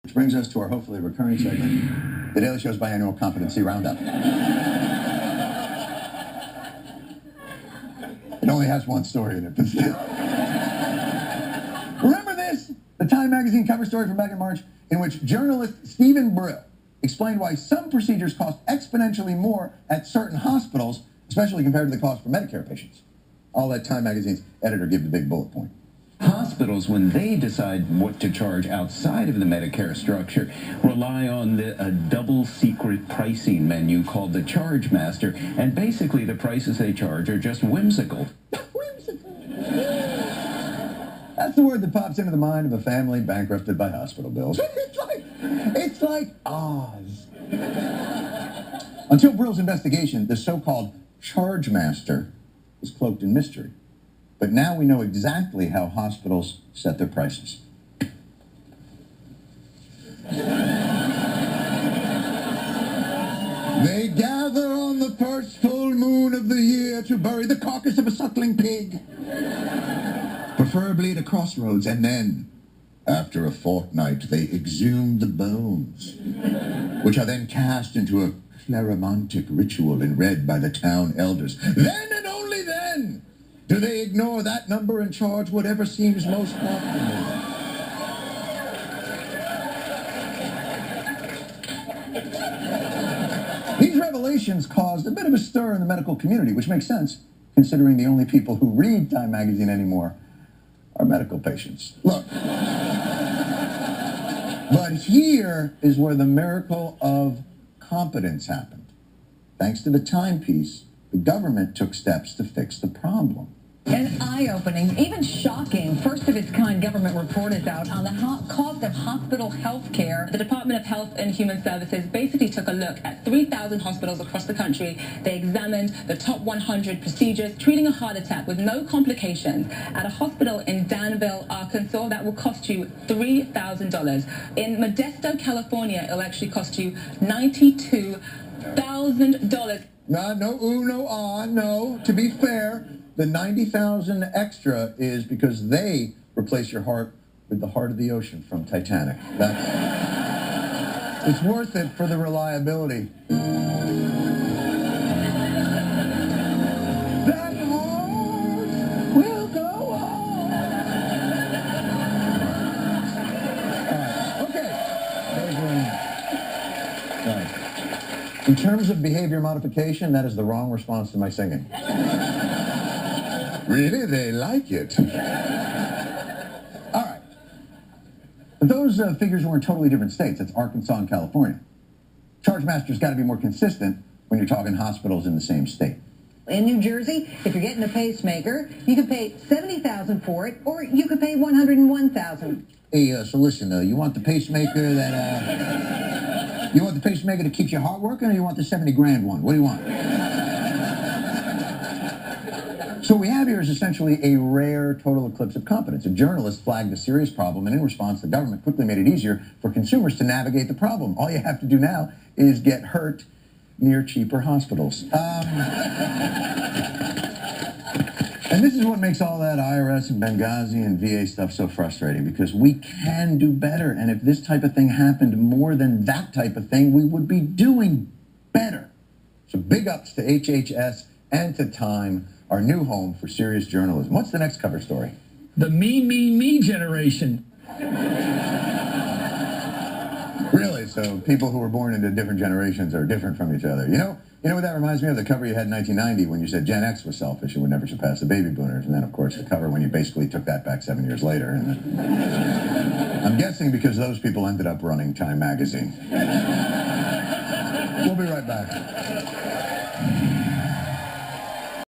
Which brings us to our hopefully recurring segment, The Daily Show's biannual competency roundup. It only has one story in it, but still. Remember this? The Time magazine cover story from back in March, in which journalist Stephen Brill explained why some procedures cost exponentially more at certain hospitals, especially compared to the cost for Medicare patients. I'll let Time magazine's editor give the big bullet point. Hospitals, when they decide what to charge outside of the Medicare structure, rely on a double secret pricing menu called the Charge Master, and basically the prices they charge are just whimsical. Whimsical. That's the word that pops into the mind of a family bankrupted by hospital bills. It's like Oz. Until Brill's investigation, the so-called Charge Master was cloaked in mystery. But now we know exactly how hospitals set their prices. They gather on the first full moon of the year to bury the carcass of a suckling pig, preferably at a crossroads, and then, after a fortnight, they exhume the bones, which are then cast into a claromantic ritual and read by the town elders. Then and only then do they ignore that number and charge whatever seems most optimal. These revelations caused a bit of a stir in the medical community, which makes sense, considering the only people who read Time magazine anymore are medical patients. Look. But here is where the miracle of competence happened. Thanks to the timepiece, the government took steps to fix the problem. An eye-opening, even shocking, first-of-its-kind government report is out on the cost of hospital health care. The Department of Health and Human Services basically took a look at 3,000 hospitals across the country. They examined the top 100 procedures treating a heart attack with no complications at a hospital in Danville, Arkansas. That will cost you $3,000. In Modesto, California, it'll actually cost you $92,000. No. To be fair, the $90,000 extra is because they replace your heart with the heart of the ocean from Titanic. It's worth it for the reliability. That heart will go on. All right. In terms of behavior modification, that is the wrong response to my singing. Really? They like it. All right. But those figures were in totally different states. That's Arkansas and California. Charge Master's got to be more consistent when you're talking hospitals in the same state. In New Jersey, if you're getting a pacemaker, you could pay $70,000 for it, or you could pay $101,000. Hey, so listen, you want the pacemaker that, you want the pacemaker that keeps your heart working, or you want the 70 grand one? What do you want? So what we have here is essentially a rare total eclipse of competence. A journalist flagged a serious problem, and in response, the government quickly made it easier for consumers to navigate the problem. All you have to do now is get hurt near cheaper hospitals. And this is what makes all that IRS and Benghazi and VA stuff so frustrating, because we can do better. And if this type of thing happened more than that type of thing, we would be doing better. So big ups to HHS and to Time, our new home for serious journalism. What's the next cover story? The me generation. Really? So people who were born into different generations are different from each other. You know what that reminds me of? The cover you had in 1990 when you said Gen X was selfish and would never surpass the baby boomers. And then, of course, the cover when you basically took that back 7 years later. And I'm guessing because those people ended up running Time magazine. We'll be right back.